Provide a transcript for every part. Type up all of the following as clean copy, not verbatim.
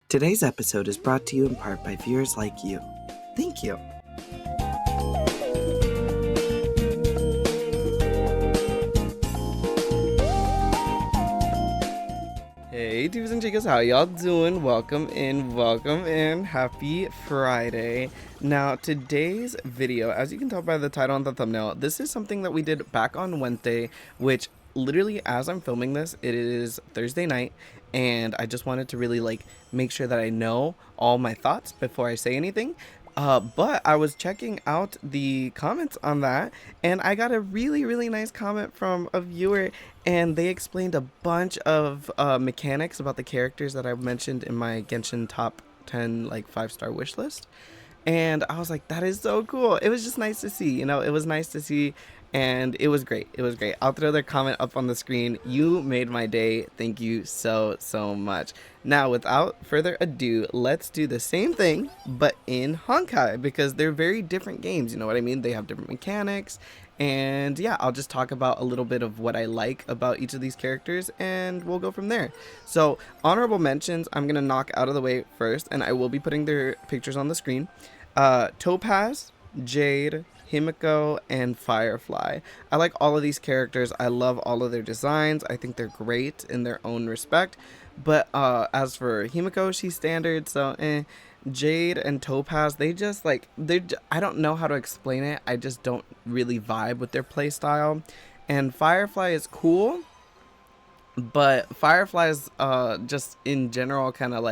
Today's episode is brought to you in part by viewers like you. Thank you. Hey divas and chicas, how y'all doing? Welcome in. Happy Friday. Now today's video, as you can tell by the title and the thumbnail, this is something that we did back on Wednesday, which literally as I'm filming this, it is Thursday night, and I just wanted to really make sure that I know all my thoughts before I say anything. But I was checking out the comments on that, and I got a really nice comment from a viewer, and they explained a bunch of mechanics about the characters that I mentioned in my Genshin top 10 5-star wish list. And I was like, that is so cool. It was just nice to see, it was nice to see, and it was great. I'll throw their comment up on the screen. You made my day. Thank you so much. Now, without further ado, let's do the same thing, but in Honkai, because they're very different games, you know what I mean? They have different mechanics, and yeah, I'll just talk about a little bit of what I like about each of these characters, and we'll go from there. So, honorable mentions, I'm going to knock out of the way first, and I will be putting their pictures on the screen. Topaz, Jade, Himiko, and Firefly. I like all of these characters. I love all of their designs. I think they're great in their own respect. But as for Himiko, she's standard, so Jade and Topaz, they just I don't know how to explain it. I just don't really vibe with their playstyle. And Firefly is cool, but Firefly's just in general kind of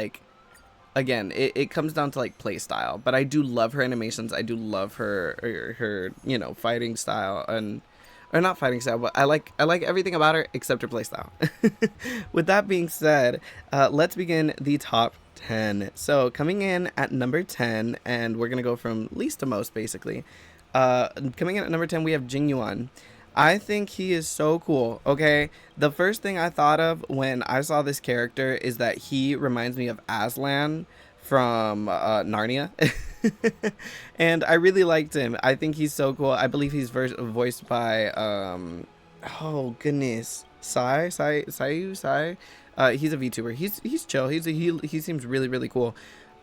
again, it comes down to play style, but I do love her animations. I do love her fighting style, or not fighting style, but I like everything about her except her play style. With that being said, let's begin the top 10. So coming in at number 10, and we're gonna go from least to most basically. Coming in at number 10, we have Jing Yuan. I think he is so cool, okay? The first thing I thought of when I saw this character is that he reminds me of Aslan from Narnia. And I really liked him. I think he's so cool. I believe he's voiced by, oh goodness, Sai. He's a VTuber. He's chill. He seems really cool.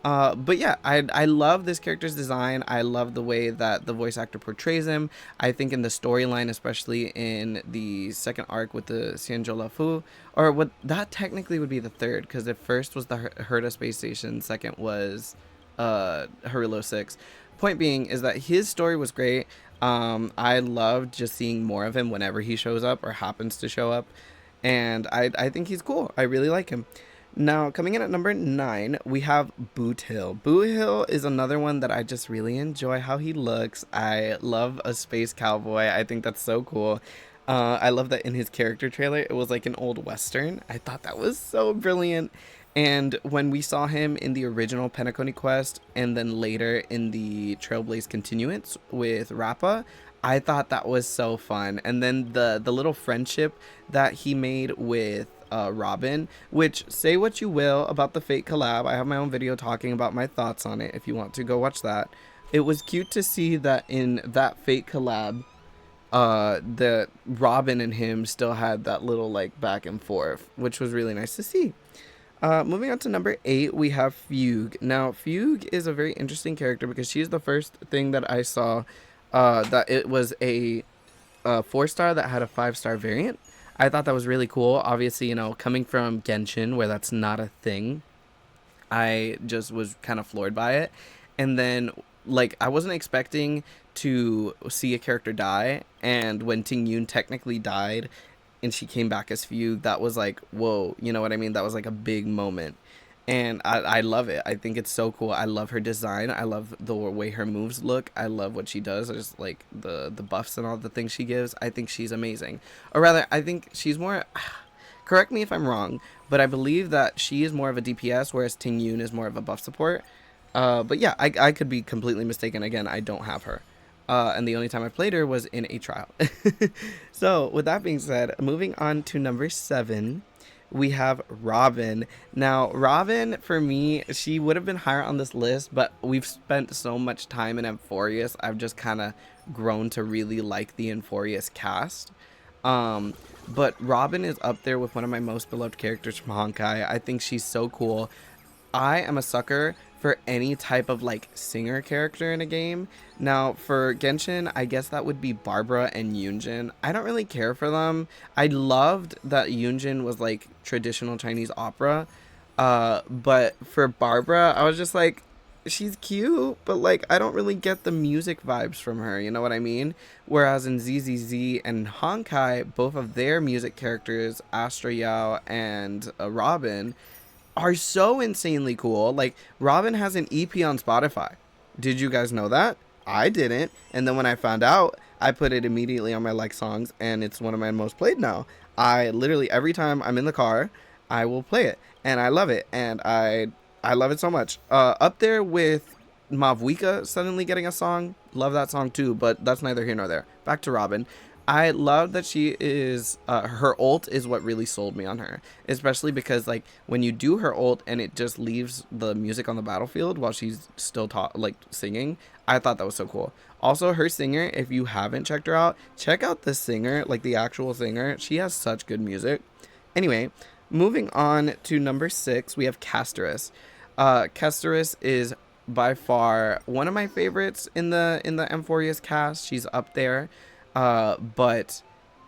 But yeah, I love this character's design. I love the way that the voice actor portrays him. I think in the storyline, especially in the second arc with the Xianzhou Fu, or what that technically would be the third, because the first was the Herta space station, second was Harilo 6. Point being is that his story was great. I loved just seeing more of him whenever he shows up or happens to show up, and I think he's cool. I really like him. Now, coming in at number 9, we have Boothill. Boothill is another one that I just really enjoy how he looks. I love a space cowboy. I think that's so cool. I love that in his character trailer, it was like an old western. I thought that was so brilliant. And when we saw him in the original Penacony quest, and then later in the Trailblaze continuance with Rappa, I thought that was so fun. And then the little friendship that he made with Robin, which, say what you will about the Fate collab, I have my own video talking about my thoughts on it if you want to go watch that. It was cute to see that in that Fate collab, the Robin and him still had that little back and forth, which was really nice to see. Moving on to number 8, we have Fugue. Now, Fugue is a very interesting character because she's the first thing that I saw that it was a 4-star that had a 5-star variant. I thought that was really cool. Obviously, coming from Genshin, where that's not a thing, I just was kind of floored by it. And then, I wasn't expecting to see a character die, and when Ting Yun technically died, and she came back as Fugue, that was whoa, you know what I mean? That was a big moment. And I love it. I think it's so cool. I love her design. I love the way her moves look. I love what she does. I just like the buffs and all the things she gives. I think she's amazing. Or rather, I think she's more... Correct me if I'm wrong, but I believe that she is more of a DPS, whereas Ting Yun is more of a buff support. But yeah, I could be completely mistaken. Again, I don't have her. And the only time I played her was in a trial. So, with that being said, moving on to number 7... we have Robin. Now, Robin, for me, she would have been higher on this list, but we've spent so much time in Amphorius, I've just kind of grown to really like the Amphorius cast. But Robin is up there with one of my most beloved characters from Honkai. I think she's so cool. I am a sucker for any type of like singer character in a game. Now for Genshin, I guess that would be Barbara and Yunjin. I don't really care for them. I loved that Yunjin was like traditional Chinese opera. But for Barbara, I was just like, she's cute, but like I don't really get the music vibes from her, you know what I mean? Whereas in ZZZ and Honkai, both of their music characters, Astra Yao and Robin, are so insanely cool. Like Robin has an EP on Spotify. Did you guys know that? I didn't. And then when I found out, I put it immediately on my like songs, and it's one of my most played now. I literally every time I'm in the car, I will play it, and I love it, and I love it so much. Up there with Mavwika suddenly getting a song. Love that song too, but that's neither here nor there. Back to Robin. I love that she is, her ult is what really sold me on her. Especially because, like, when you do her ult and it just leaves the music on the battlefield while she's still singing, I thought that was so cool. Also, her singer, if you haven't checked her out, check out the singer, like the actual singer. She has such good music. Anyway, moving on to number 6, we have Casterus. Casterus is by far one of my favorites in the Amphorius cast. She's up there. But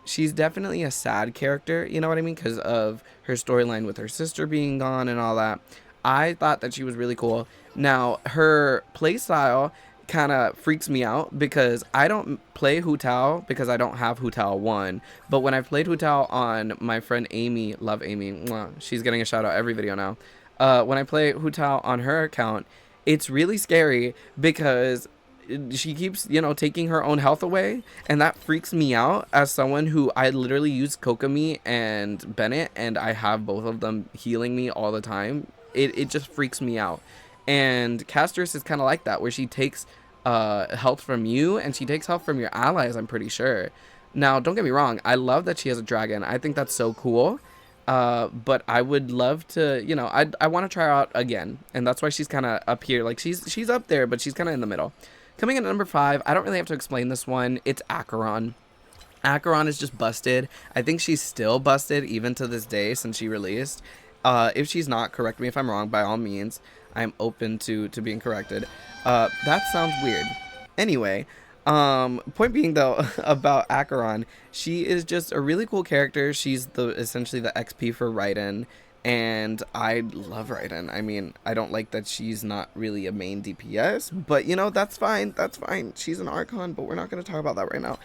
she's definitely a sad character, you know what I mean? Because of her storyline with her sister being gone and all that. I thought that she was really cool. Now, her playstyle kind of freaks me out because I don't play Hu Tao because I don't have Hu Tao 1. But when I played Hu Tao on my friend Amy, love Amy, mwah, she's getting a shout out every video now. When I play Hu Tao on her account, it's really scary because she keeps, you know, taking her own health away, and that freaks me out as someone who I literally use Kokomi and Bennett, and I have both of them healing me all the time. It just freaks me out. And Casterus is kind of like that, where she takes health from you, and she takes health from your allies, I'm pretty sure. Now, don't get me wrong, I love that she has a dragon. I think that's so cool. But I would love to, you know, I want to try her out again, and that's why she's kind of up here. Like, she's up there, but she's kind of in the middle. Coming in at number 5, I don't really have to explain this one. It's Acheron. Acheron is just busted. I think she's still busted even to this day since she released. If she's not, correct me if I'm wrong, by all means. I'm open to being corrected. That sounds weird. Anyway, point being though about Acheron, she is just a really cool character. She's essentially the XP for Raiden. And I love Raiden. I mean, I don't like that she's not really a main DPS, but you know, that's fine. That's fine. She's an Archon, but we're not going to talk about that right now.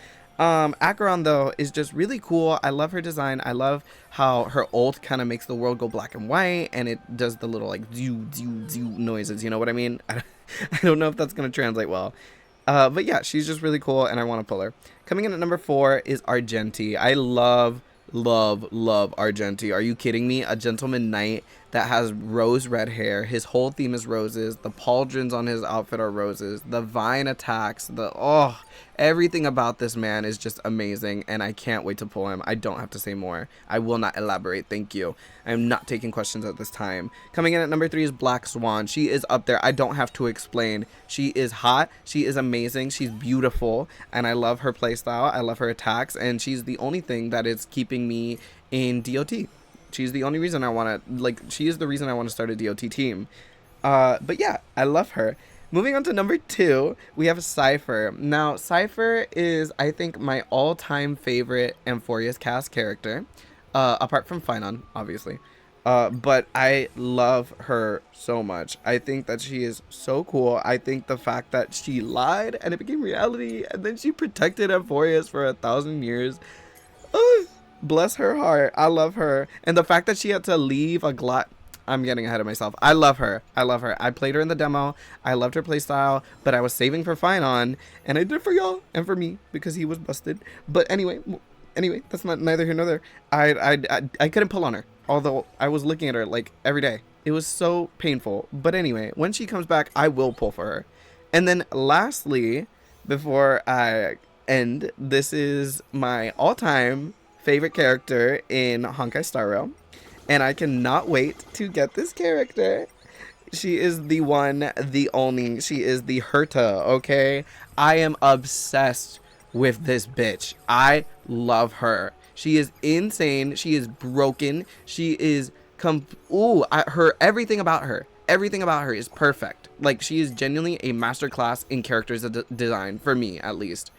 Acheron though is just really cool. I love her design. I love how her ult kind of makes the world go black and white, and it does the little like zoo zoo zoo noises. You know what I mean? I don't know if that's going to translate well. But yeah, she's just really cool, and I want to pull her. Coming in at number 4 is Argenti. I love Argenti. Are you kidding me? A gentleman knight that has rose red hair. His whole theme is roses. The pauldrons on his outfit are roses. The vine attacks. Everything about this man is just amazing, and I can't wait to pull him. I don't have to say more. I will not elaborate. Thank you. I'm not taking questions at this time. Coming in at number 3 is Black Swan. She is up there. I don't have to explain. She is hot. She is amazing. She's beautiful, and I love her playstyle. I love her attacks, and she's the only thing that is keeping me in DOT. She's the only reason I want to, she is the reason I want to start a DOT team. But yeah, I love her. Moving on to number 2, we have Cypher. Now, Cypher is, I think, my all-time favorite Amphorius cast character, apart from Finon, obviously. But I love her so much. I think that she is so cool. I think the fact that she lied and it became reality, and then she protected Amphorius for 1,000 years. Bless her heart. I love her. And the fact that she had to leave a I'm getting ahead of myself. I love her. I love her. I played her in the demo. I loved her playstyle, but I was saving for Finon, and I did it for y'all and for me because he was busted. But anyway, that's not neither here nor there. I couldn't pull on her, although I was looking at her like every day. It was so painful. But anyway, when she comes back, I will pull for her. And then lastly, before I end, this is my all-time favorite character in Honkai Star Rail, and I cannot wait to get this character. She is the one, the only. She is the Herta, okay? I am obsessed with this bitch. I love her. She is insane. She is broken. She is everything about her. everything about her is perfect. Like, she is genuinely a masterclass in characters design, for me at least.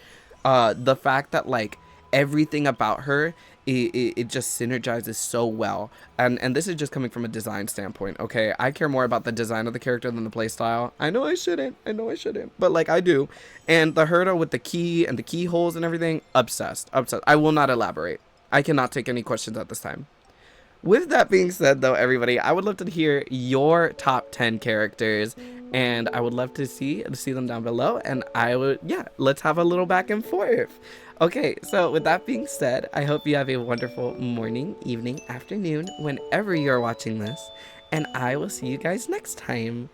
The fact that like everything about her, it just synergizes so well, and this is just coming from a design standpoint. Okay, I care more about the design of the character than the playstyle. I know I shouldn't, but like I do. And the hurdle with the key and the keyholes and everything, obsessed. I will not elaborate. I cannot take any questions at this time. With that being said, though, everybody, I would love to hear your top 10 characters, and I would love to see them down below, and yeah, let's have a little back and forth. Okay, so with that being said, I hope you have a wonderful morning, evening, afternoon, whenever you're watching this, and I will see you guys next time.